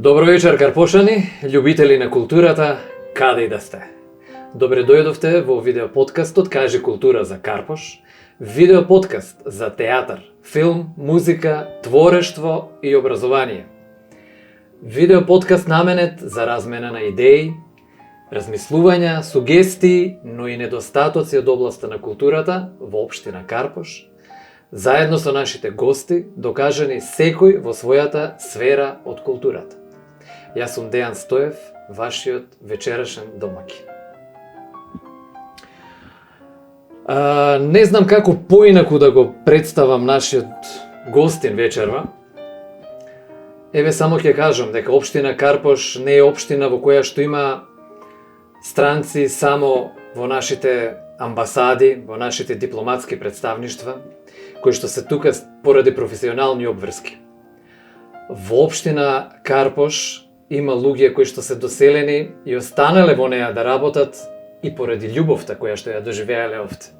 Добро вечер, Карпошани, љубители на културата, каде и да сте. Добре дојдовте во видеоподкастот Кажи култура за Карпош, видеоподкаст за театар, филм, музика, творештво и образование. Видеоподкаст наменет за размена на идеи, размислувања, сугестии, но и недостатоци од областа на културата во општина Карпош, заедно со нашите гости, докажани секој во својата сфера од културата. Јас сум Дејан Стоев, вашиот вечерашен домаќин. Не знам како поинаку да го представам нашиот гостин вечерва. Еве само ќе кажам дека општина Карпош не е општина во која што има странци само во нашите амбасади, во нашите дипломатски представништва, кои што се тука поради професионални обврски. Во општина Карпош има луѓе кои што се доселени и останале во неа да работат и поради љубовта која што ја доживеале овде.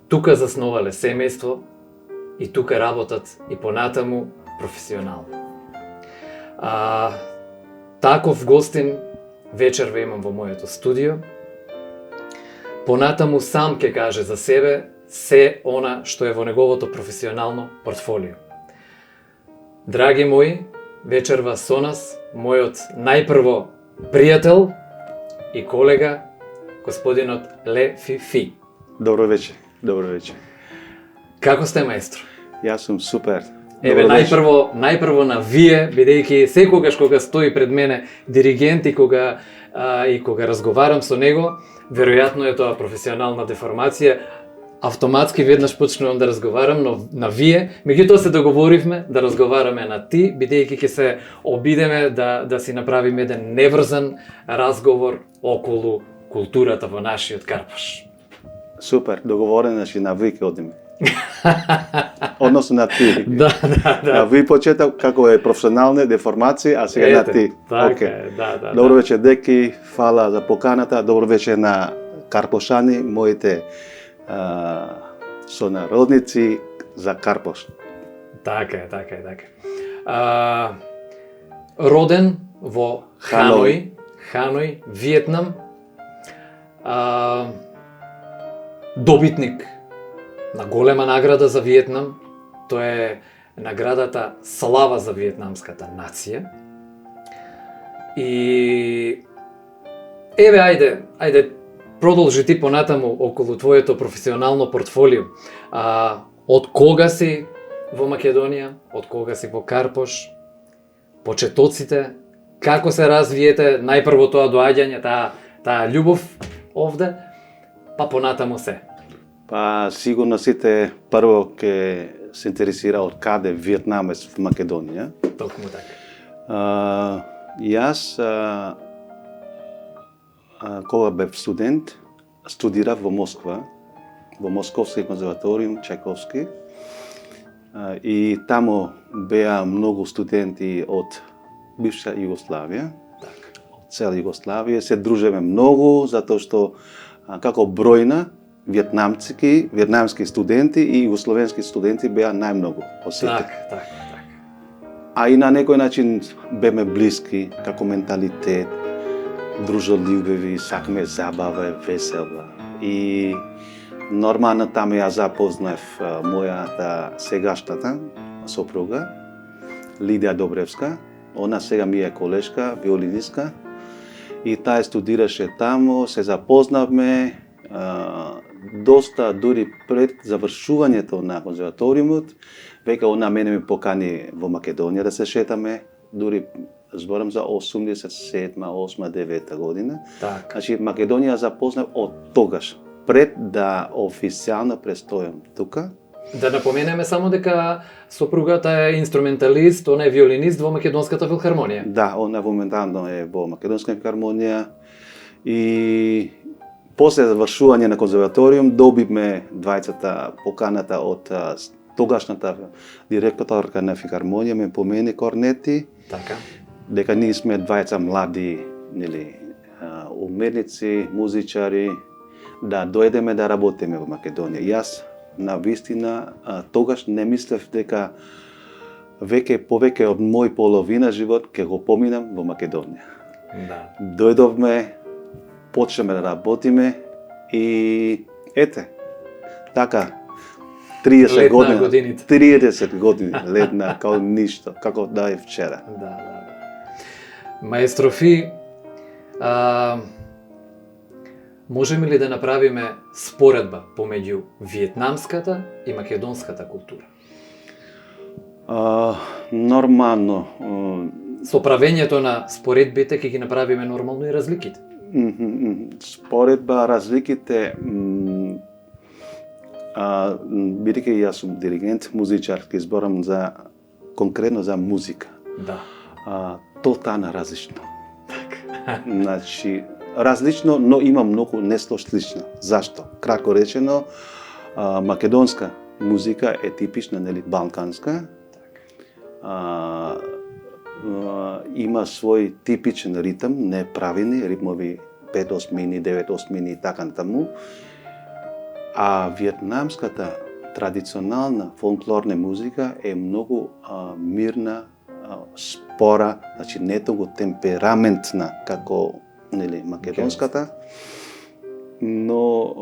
Тука засновале семејство и тука работат и понатаму професионално. Таков гостин вечерва имам во моето студио. Понатаму сам ќе каже за себе се она што е во неговото професионално портфолио. Драги мои, вечерва со нас мојот најпрво пријател и колега, господинот Ле Фи. Добро вечер, добро вечер. Како сте, маестро? Јас сум супер. Еве, најпрво на вие, бидејќи секогаш кога стои пред мене диригент и кога разговарам со него, веројатно е тоа професионална деформација, автоматски веднаш почнувам да разговарам на вие, меѓутоа се договоривме да разговараме на ти, бидејќи ќе се обидеме да си направиме еден неврзан разговор околу културата во нашиот Карпош. Супер, договорено си на ви ќе одиме. Односно на ти. Да. На ви почеток како е професионална деформација, а сега на ти. Така е, да. Добро вечер, деки, фала за поканата, добро вечер на карпошани, моите сонародници за Карпош. Така е. Роден во Ханој, Виетнам. Добитник на голема награда за Виетнам. Тоа е наградата Слава за виетнамската нација. И еве, ајде, продолжи ти понатаму околу твоето професионално портфолио. Од кога си во Македонија? Од кога си во Карпош? Почетоците? Како се развиете? Најпрво тоа доаѓање, таа љубов овде, па понатаму се. Па сигурно сите прво ќе се интересира од каде виетнамец в Македонија. Токму така. Јас кога бев студент, студирав во Москва, во Московски конзерваториум Чајковски. И таму беа многу студенти од бивша Југославија. Од цела Југославија се дружеме многу затоа што како бројна виетнамски студенти и југословенски студенти беа најмногу од сите. Така. А и на некој начин беме блиски како менталитет, дружелюбиви, сакаме забава, весела. И нормално таму ја запознав мојата сегашната сопруга, Лидија Добревска. Она сега ми е колешка, виолинистка. И таа студираше таму, се запознавме, доста дури пред завршувањето на конзерваториумот, веќе она мене ми покани во Македонија да се шетаме, дури зборам за 87, 8, 9 година. Така. Значи Македонија запознав од тогаш, пред да официјално престојам тука. Да напоменеме само дека сопругата е инструменталист, она е виолинист во Македонската филхармонија. Да, она моментално е во Македонска филхармонија и после завршување на конзерваториум добивме двајцата поканата од тогашната директорка на филхармонија, ме помени корнети. Така. Дека ние сме двајца млади, уметници, музичари, да дојдеме да работиме во Македонија. Јас на вистина тогаш не мислев дека веќе повеќе од мој половина живот ќе го поминам во Македонија. Да. Дојдовме, почнеме да работиме и ете, така, 30 Летна години, годините. 30 години летна, како ништо, како да е вчера. Да. Маестро Фи, можеме ли да направиме споредба помеѓу виетнамската и македонската култура? Нормално. Со правењето на споредбите ќе ги направиме нормално и разликите. Споредба, разликите, бидејќи јас сум диригент, музичар, ќе зборам за конкретно за музика. Да. Тотално различно. Значи, различно, но има многу нешто слично. Зашто? Кратко речено, македонска музика е типична, нели, балканска. Има свој типичен ритм, неправилни ритмови 5/8, 9/8 и така натаму. А виетнамската традиционална фолклорна музика е многу мирна, спора, значи не толку темпераментна како, нели, македонската, но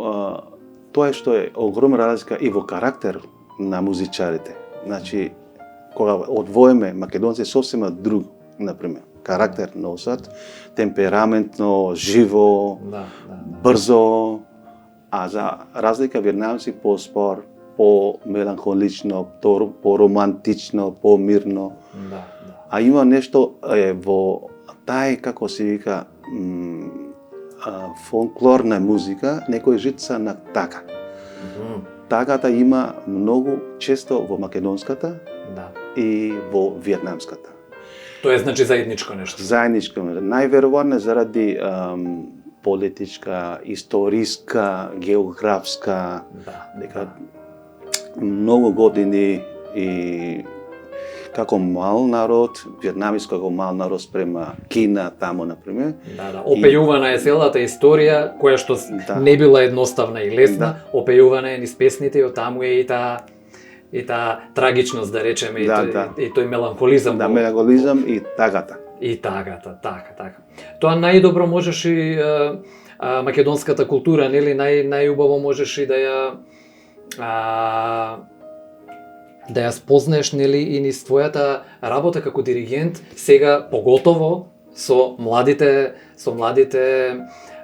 тоа е што е огромна разлика и во карактер на музичарите. Значи, кога одвоиме македонци сосема друг, например, карактер носат, темпераментно, живо, брзо, а за разлика виетнамци по-спор, по-меланхолично, по-романтично, по-мирно. А има нешто во тај, како се вика, фолклорна музика, некој жица на така. Тагата има многу често во македонската и во виетнамската. Тоа е значи заедничко нешто. Заедничко, најверојатно заради политичка, историска, географска, дека многу години и како мал народ, виетнамец како мал народ спрема Кина таму, например. Опејувана е целата историја, која што не била едноставна и лесна, опејувана е низ песните и оттаму е и таа трагичност, да речеме, и тој меланхолизам. Да, меланхолизам и тагата. И тагата, така. Тоа најдобро можеш и македонската култура, нели, најубаво можеш и да ја спознаеш, нели, и низ твојата работа како диригент, сега поготово со младите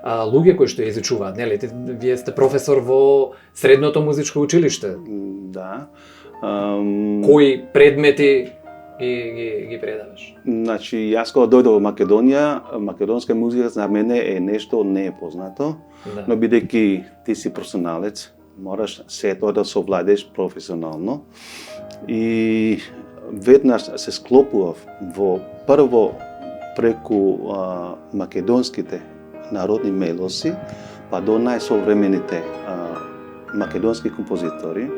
луѓе кои што ја изучуваат, нели? Вие сте професор во средното музичко училиште. Да. Кои предмети ги предаваш? Значи, јас кога дојдов во Македонија, македонска музика за мене е нешто не е познато, но бидејќи ти си професионалец, мораш се тоа да совладеш професионално. И веднаш се склопував во прво преку македонските народни мелоси, па до најсовремените македонски композитори.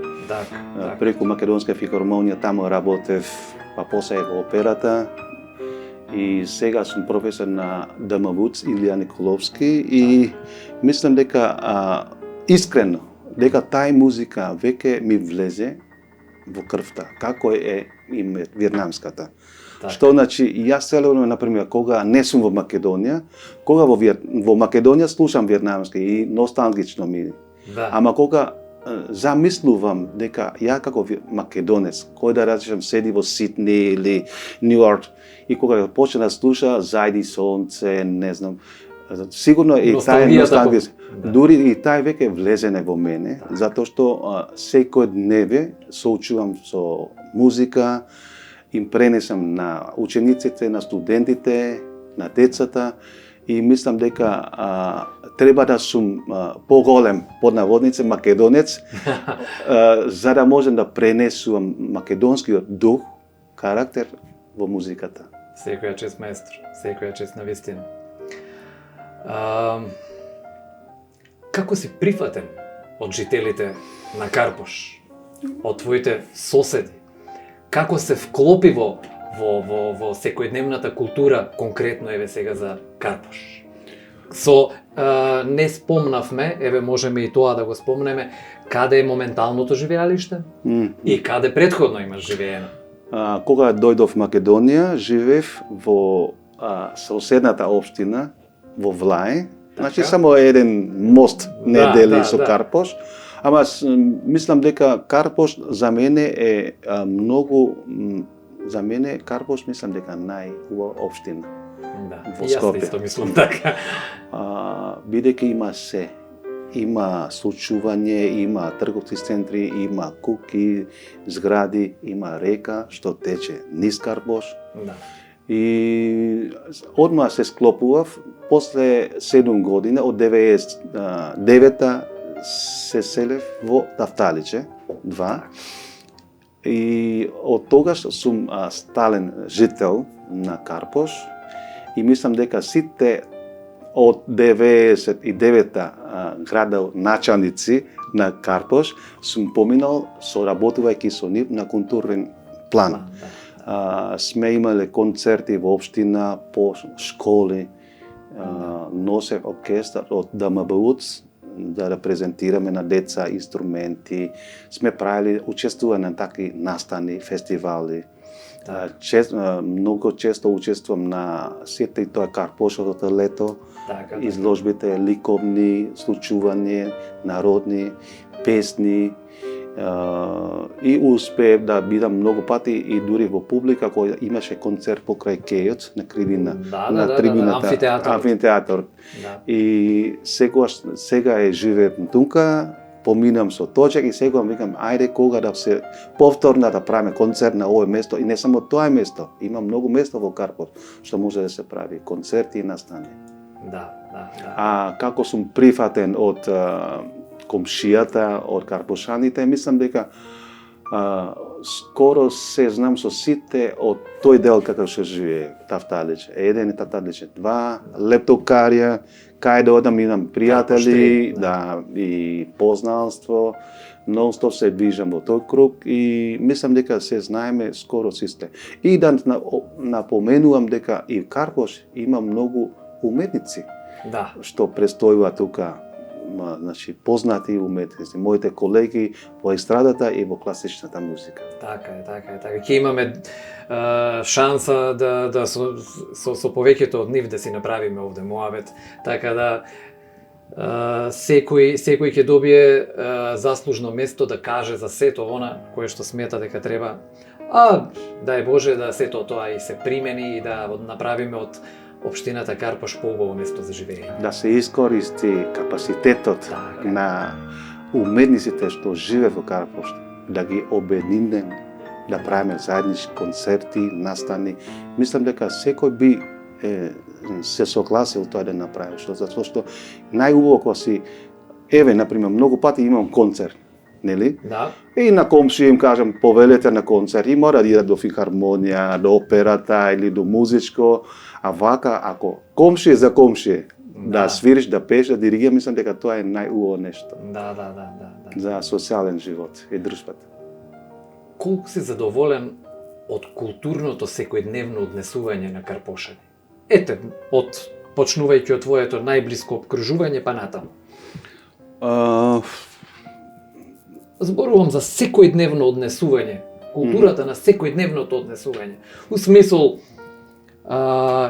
Преку Македонска филхармонија таму работев, па после во операта. И сега сум професор на ДМВУЦ Илија Николовски и мислам дека искрено дека тај музика веќе ми влезе во крвта, како е и виетнамската. Што значи, јас цело, например, кога не сум во Македонија, кога во Македонија слушам виетнамски и носталгично ми. Ама кога замислувам дека ја како македонец, кој да речем седи во Сидни или Њујорк и кога почне да слуша Зајди сонце, не знам, сигурно и тај носталгија, дури и тај веќе влезене во мене, затоа што секој дневе соучувам со музика, им пренесам на учениците, на студентите, на децата и мислам дека треба да сум поголем, под наводници, македонец, за да можем да пренесувам македонскиот дух, карактер во музиката. Секоја чест, маестро, секоја чест на вистина. Како си прифатен од жителите на Карпош, од твоите соседи? Како се вклопи во секојдневната култура, конкретно еве сега за Карпош? Не спомнавме, еве можеме и тоа да го спомнеме, каде е моменталното живеалиште и каде претходно имаш живеено? Кога дојдов в Македонија, живеев во соседната општина во Влај. Значи само еден мост не дели со Карпош. Ама мислам дека Карпош за мене е многу, за мене Карпош мислам дека најубава општина. Да, во јас Скопје. исто мислам така. Бидејќи има се. Има случување, има трговски центри, има куки, згради, има река што тече низ Карпош. Да. И одма се склопував, после 7 години, од 99-та се селев во Тафталиче, 2. И од тогаш сум стален жител на Карпош и мислам дека сите од 99-та градоначалници на Карпош сум поминал соработувајќи со нив на културен план. Сме имале концерти во општина, по школи, носев оркестар од ДМБУЦ да репрезентираме на деца инструменти. Сме правили, учествуваме на такви настани, фестивали. Многу често учествувам на сите и тоа Карпошовото лето, изложбите ликовни, случување, народни, песни. И успеев да бидам многу пати и дури во публика која имаше концерт покрај Кејот на Кривина, на трибината, амфитеатор. И сега е живеем тука, поминам со точек и сега викам ајде кога да се повторно да правиме концерт на овој место и не само тоа место, има многу место во Карпош што може да се прави концерти и настани. А како сум прифатен од комшијата, од карпошаните, мислам дека скоро се знам со сите од тој дел како што живее Тафталиче. 1 и Тафталиче 2, Лептокарија, кај да одам имам пријатели, и познанство, нон-стоп се движам во тој круг и мислам дека се знаеме скоро сите. И да напоменувам дека и в Карпош има многу уметници што престојува тука. Значи, познати уметници, моите колеги во естрадата и во класичната музика. Така е. Ќе имаме шанса да со повеќето од нив да си направиме овде моабет, така да секој ќе добие заслужно место да каже за сето она кое што смета дека треба. Дај Боже да сето тоа и се примени и да направиме од општината Карпош поубаво место за живење. Да се искористи капацитетот на уметниците што живе во Карпош, да ги обединеме, да правиме заеднички концерти, настани. Мислам дека секој би се согласил тоа да направи, затоа што најубаво кога си например, многу пати имам концерт, нели? И на комшија им кажам повелете на концерт и мора да идат до филхармонија, до операта или до музичко. А вака, ако комшија за комшија, да свириш, да пееш, да диригираш, мислам дека тоа е најубаво нешто. За социјален живот и дружбата. Колку си задоволен од културното секојдневно однесување на карпошани? Почнувајќи од твоето најблиско обкружување па натаму. Зборувам за секојдневно однесување, културата на секојдневното однесување. У смисол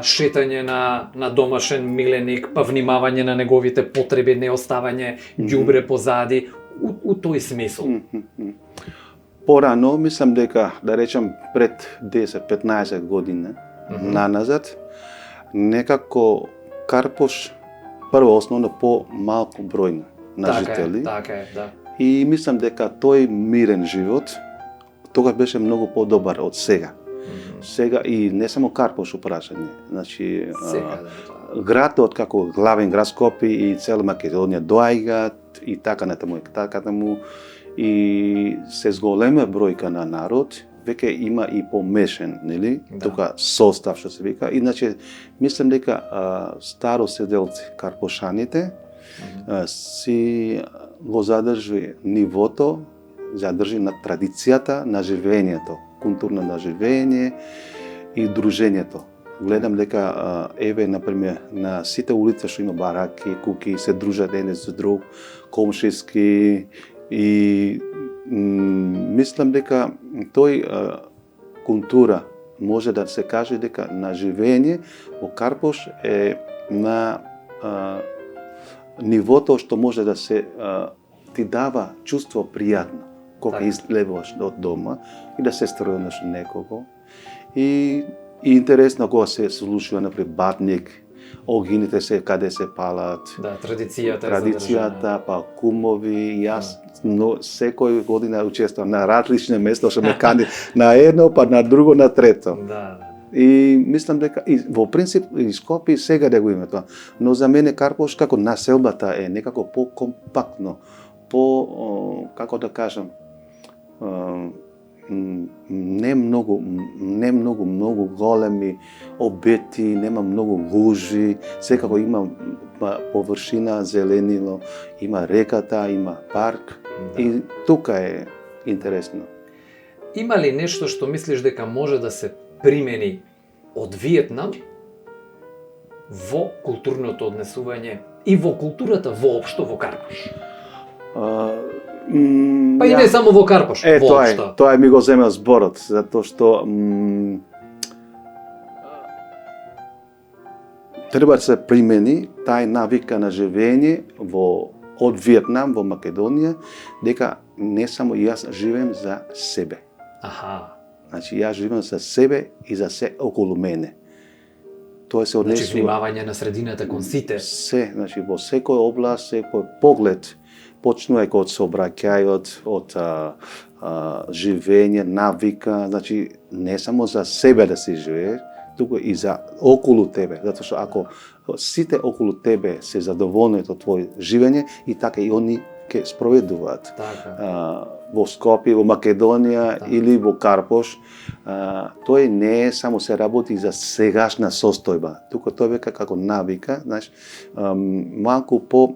шетање на домашен миленик, па внимавање на неговите потреби, не оставање ѓубре позади, у тој смисол. Порано, мислам дека, да речам, пред 10-15 години наназад, некако Карпош, прво основно по-малку број на жители. Така е, да. И мислам дека тој мирен живот тогаш беше многу подобар од сега. Сега и не само Карпош упрашање, значи градот како главен град Скопје и цела Македонија доаѓаат и така натаму и се зголема бројка на народ, веќе има и помешен, нели? Тука состав што се вика, иначе мислам дека староседелци карпошаните си го задржи нивото, задржи на традицијата на живењето, културно на живење и дружењето. Гледам дека например на сите улици што има бараки, куки, се дружат еден со друг, комшиски и мислам дека тој култура може да се каже дека на живење во Карпош е на нивото што може да се ти дава чувство пријатно кога Така. излеваш од дома и да се струнеш некого. И интересно кога се слушува например батник, огините се каде се палат. Да, традицијата е Традицијата, па кумови, јас но секој година учествувам на различни места, што ме кани на едно, па на друго, на трето. Да. И мислам дека и во принцип и Скопје сега да го има тоа, но за мене Карпош како населбата е некако по-компактно, како да кажам, не многу големи обети, нема многу гужви, секако има површина зеленило, има реката, има парк и тука е интересно. Има ли нешто што мислиш дека може да се примени од Виетнам во културното однесување и во културата воопшто во Карпош? Па и не само во Карпош, воопшто. Тоа ми го земел зборот, затоа што треба да се примени тај навика на живење од Виетнам во Македонија, дека не само јас живеем за себе. Аха. Значи јас живеем за себе и за се околу мене. Тоа се однесува. Значи внимавање на средината кон сите. Се, значи во секој област, секој поглед, почнувајќи од сообраќајот, од живење, навика, значи не само за себе да си живееш, туку и за околу тебе, затоа што ако сите околу тебе се задоволни од твој живење, и така и они ќе спроведуваат. Така. Во Скопје, во Македонија или во Карпош, тој не е само се работи за сегашна состојба, туку тој века како навика, знаеш, малку по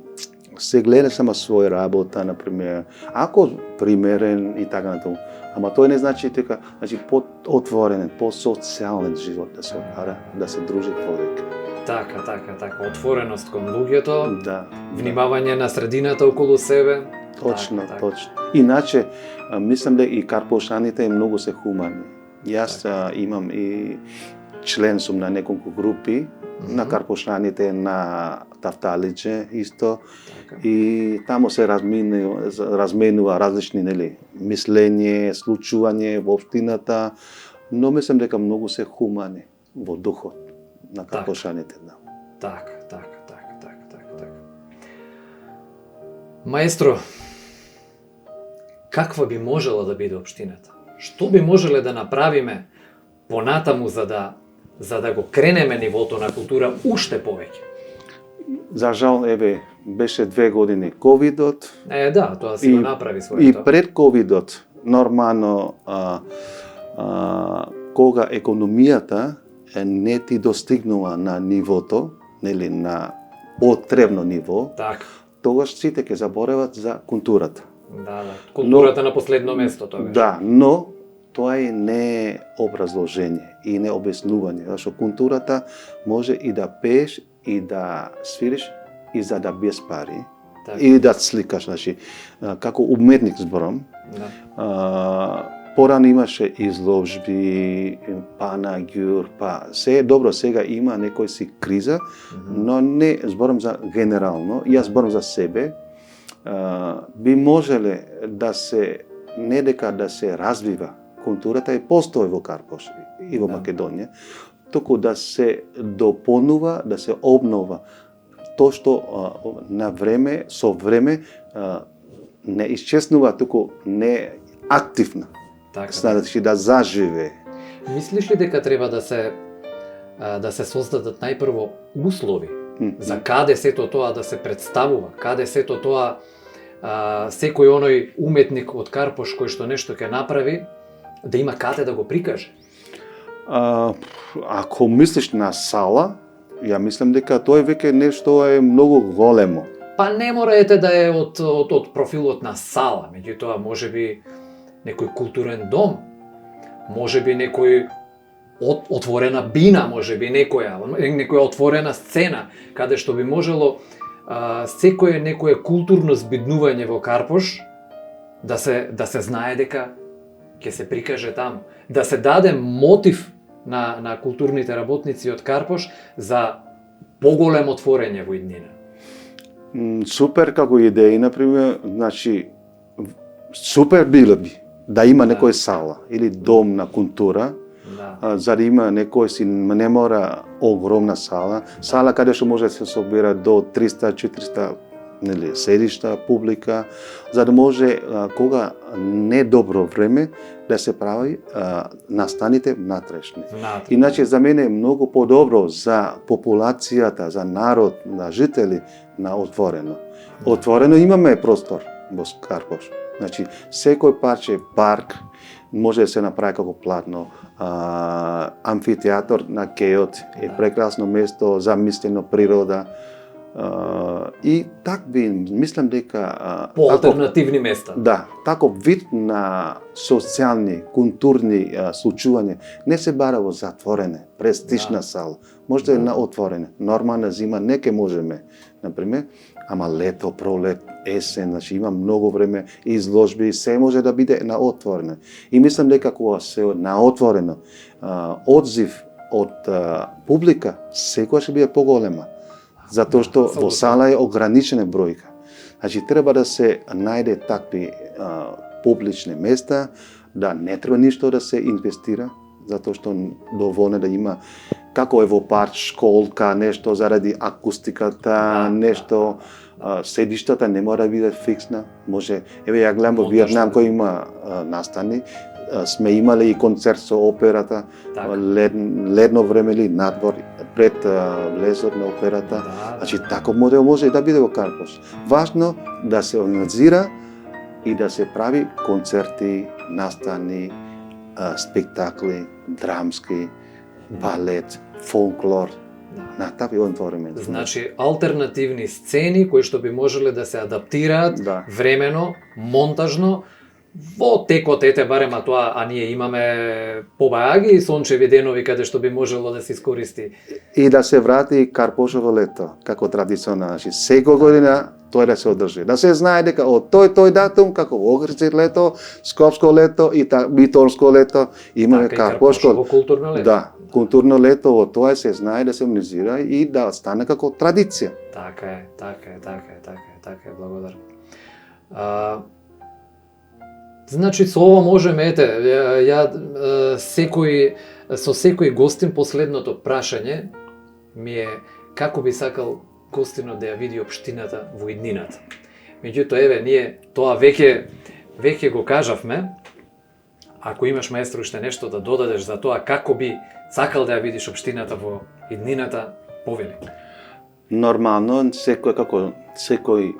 се гледа само своја работа, например, ако примерен и така натаму. Ама тој не значи дека, значи по-отворен, по-социјален живот да се отвара, да се дружи човек. Така, отвореност кон луѓето, Да. внимавање на средината околу себе. Точно, така. точно. Иначе, мислам дека и карпошаните многу се хумани. Јас имам и член сум на неколку групи, на карпошаните, на Тафталиџе исто, Така. и тамо се разменува различни мислење, случување во општината, но мислам дека многу се хумани во духот на карпошаните. Да. Така. Маестро, каква би можела да биде општината? Што би можеле да направиме понатаму за да го кренеме нивото на култура уште повеќе? За жал, беше 2 години ковидот. Да, тоа си го направи своето. И пред ковидот, нормално, кога економијата не ти достигнува на нивото, нели, на потребно ниво, така, тогаш сите ќе забореват за културата. Да. Културата на последно место тоа беше. Да, но тоа не е образложење и не обяснување, зашто културата може и да пееш, и да свириш, и за да без пари, така, или да сликаш, значи, како уметник зборам. Да. Порано имаше изложби, панагюр, се е добро, сега има некој си криза, но не зборам за генерално, јас зборам за себе. Би можеле да се, не дека да се развива културата, и постои во Карпош и во Македонија, туку да се дополнува, да се обнова тоа што на време, со време не исчезнува, туку не активна. Така. Значи да заживе. Мислиш ли дека треба да се создадат најпрво услови за каде сето тоа да се представува, каде сето тоа секој оној уметник од Карпош кој што нешто ќе направи, да има каде да го прикаже? Ако мислиш на сала, ја мислам дека тоа веќе нешто е многу големо. Па не мораете да е од профилот на сала, меѓутоа можеби некој културен дом, можеби некој отворена бина, можеби некоја отворена сцена, каде што би можело некое културно збиднување во Карпош да се знае дека ќе се прикаже таму. Да се даде мотив на културните работници од Карпош за поголемо творење во иднина. Супер како идеја, например, значи супер било би да има некој сала или дом на култура, за да има некој си не мора огромна сала каде што може да се собира до 300-400 седишта, публика, за да може кога не добро време да се прави настаните внатрешни. Иначе за мене е многу подобро за популацијата, за народ, на жители на отворено. Отворено имаме простор во Карпош. Значи секој парче парк може да се направи како платно. Амфитеатор на Кеот е прекрасно место, замислено природа. И би мислам дека по алтернативни места. Да, таков вид на социјални, културни случување не се бара во затворене, престижна сала. Може да е на отворене. Нормална зима не ке можеме, например, ама лето, пролет, есен, значи има многу време, изложби, се може да биде на отворено. И мислам дека кога се на отворено, одзив од публика секогаш ќе биде поголема. Затоа што во сала е ограничена бројка. Значи треба да се најде такви публични места, да не треба ништо да се инвестира, затоа што доволно да има како е во парк, школка, нешто заради акустиката, нешто седиштата не мора да биде фиксна. Може, ја гледам во Виетнам кој има настани, сме имале и концерт со операта, ледно време или надвор, пред влезот на операта. Значи, таков модел може да биде во Карпош. Важно да се организира и да се прави концерти, настани, спектакли, драмски, балет, фолклор, на такви отворени. Значи, алтернативни сцени кои што би можеле да се адаптираат времено, монтажно, во текот барем тоа, ние имаме побајаги и сончеви денови каде што би можело да се искористи. И да се врати Карпошово лето, како традиционално, значи секоја година тој да се одржи. Да се знае дека од тој датум, како во Охридско лето, Скопско лето и Биторско лето, имаме Карпошко културно лето. Да, културно лето, во тоа се знае да се организира и да стане како традиција. Така е, благодарам. Значи со ова можеме, со секој гостин последното прашање ми е како би сакал гостинот да ја види општината во иднината. Меѓутоа, ние тоа веќе го кажавме. Ако имаш, маестро, уште нешто да додадеш за тоа како би сакал да ја видиш општината во иднината, повели. Нормално, секој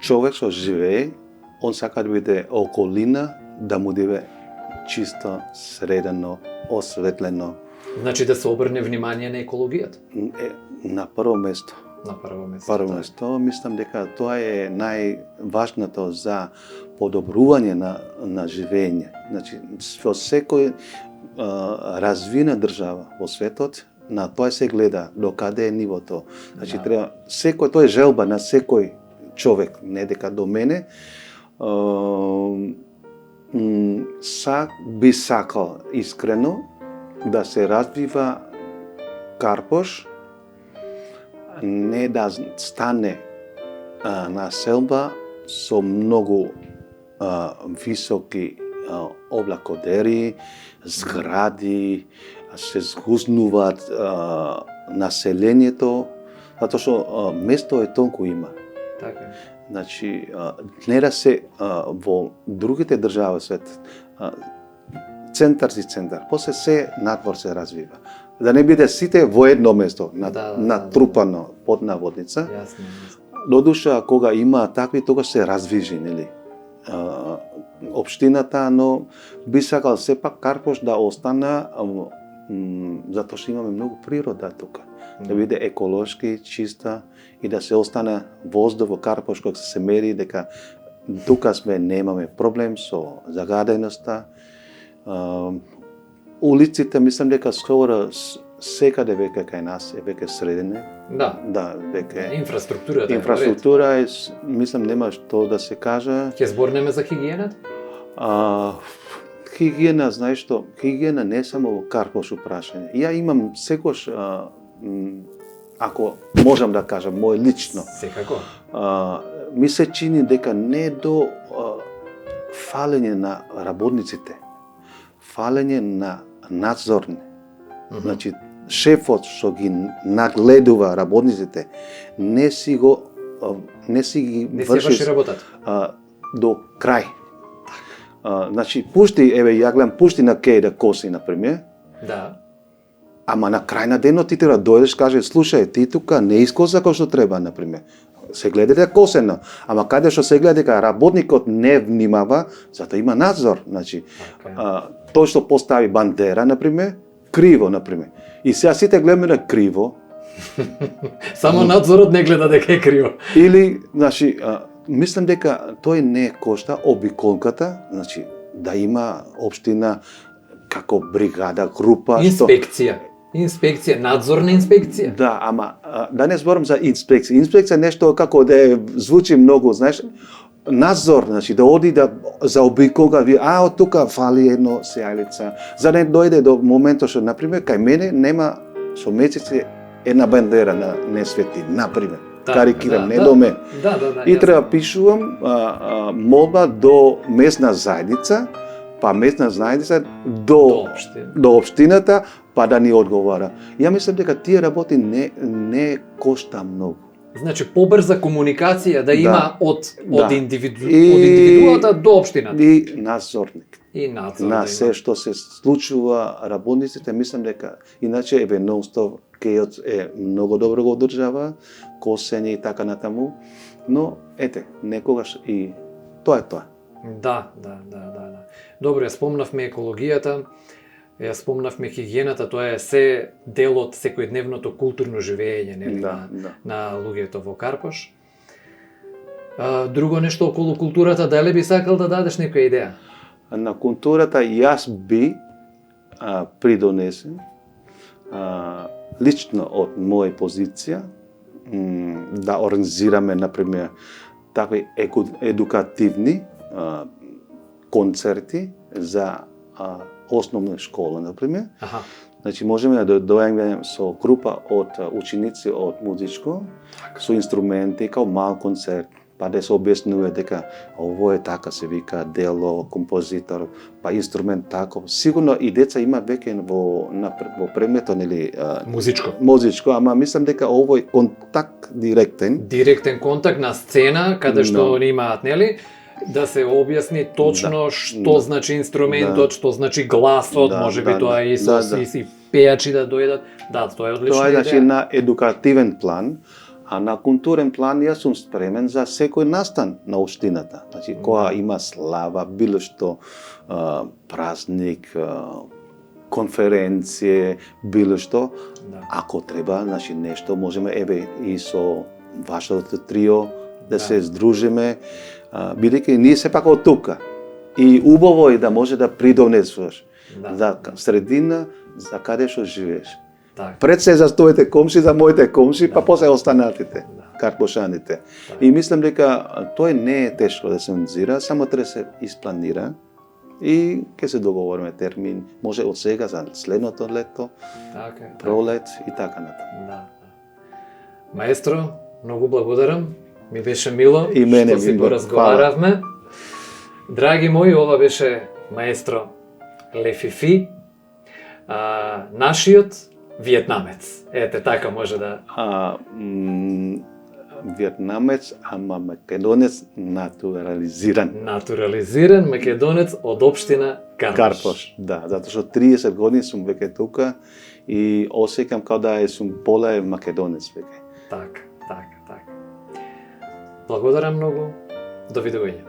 човек што живее, он сака да биде околина, да му биде чисто, средено, осветлено. Значи да се обрне внимание на екологијата? На прво место. Прво место, мислам дека тоа е најважното за подобрување на живење. Значи, во секој развиена држава во светот, на тоа се гледа до каде е нивото. Значи, треба тоа е желба на секој човек, не дека до мене. Би сакал искрено да се развива Карпош, не да стане населба со многу високи облакодери, згради, се згузнуваат населението, затоа што место е тонко има. Така. Значи, не да се во другите држави свет, центар си центар, после се надвор се развива. Да не биде сите во едно место, натрупано под наводница. Додуша, кога има такви, тогаш се раздвижи, нели? Општината, но би сакал сепак Карпош да остана, затоа што имаме многу природа тука. Да биде еколошки, чиста и да се остане воздух во Карпош кога се мери дека тука немаме проблем со загаденоста. Улиците, мислам дека скоро секаде веќе кај нас е веќе средене. Да, веќе инфраструктура е, мислам нема што да се каже. Ќе зборнеме за хигиената? хигиена, знаеш што, хигиена не е само во Карпош прашање. Ја имам секош, ако можам да кажам, моје лично, Секако. ми се чини дека не до фалење на работниците, фалење на надзорни. Значи, шефот што ги нагледува работниците, не си ги Не си врши врши работата. до крај. Значи, пушти, еве, ја гледам, пушти на кеј да коси, например, Да. ама на крај на денот ти треба да дојдеш, каже, слушај, ти тука не искоса како што треба, например. Се гледа дека косено, ама каде што се гледа дека работникот не внимава, затоа има надзор, значи, тој што постави бандера, например, криво, например. И сега сите гледаме на криво, Само надзорот не гледа дека е криво. или, значи, мислам дека тој не кошта обиколката, значи, да има општина како бригада, група, Инспекција, надзорна инспекција. Да, ама да не зборам за инспекција. Инспекција нешто како да звучи многу, знаеш, надзор, значи да оди да заобиколка, од тука фали едно сејалица, за да не дојде до моментот што, например, кај мене нема со месеци една бандера на не свети, например. Карикирам, не до мене. И треба пишувам молба до местна заедница, па местна заедница до општината, па да ни одговара. Ја мислам дека тие работи не кошта многу. Значи побрза комуникација да има од да. индивидуата до општината. И надзорник. И надзор. На се што се случува работниците, мислам дека иначе еве нонстоп кејот е многу добро го одржава, косење и така натаму, но ете, некогаш и тоа е тоа. Да. Добро, ја спомнавме екологијата, ја спомнавме хигиената, тоа е се дел од секојдневното културно живење, нели, на луѓето во Карпош. Друго нешто околу културата, дали би сакал да дадеш некоја идеја? На културата јас би придонесен лично од моја позиција да организираме, например, такви едукативни концерти за основна школа, например. Значи, можеме да дојдеме со група од ученици од музичко, со инструменти, као мал концерт, па да се објаснува дека ово е така, се вика дело, композитор, па инструмент тако. Сигурно и деца има веќе во предметот, нели, музичко, ама мислам дека ово е контакт директен. Директен контакт на сцена, каде што имаат, нели, да се објасни точно што значи инструментот, што значи гласот, можеби тоа и со пејачи да дојдат. Да, тоа е одлична идеја. Тоа е значи на едукативен план, а на културен план јас сум спремен за секој настан на општината. Значи, кога има слава, било што празник, конференција, било што, ако треба, значи нешто можеме еве и со вашето трио да се здружиме, бидејќи ние сепак од тука. И убаво е да може да придонесуваш за средина за каде што живееш. Пред се за твоите комши, за моите комши, па после останатите, карпошаните. И мислам дека тоа не е тешко да се организира, само треба се испланира и ќе се договориме термин, може од сега за следното лето, пролет и така натаму. Маестро, многу благодарам. Ми беше мило што си поразговаравме. Драги мои, ова беше маестро Лефифи, нашиот виетнамец. Ете, така може да... Виетнамец, ама македонец натурализиран. Натурализиран македонец од општина Карпош. Да, затоа што 30 години сум веќе тука и осеќам као да сум поле македонец веќе. Така. Благодарам многу. Довидување.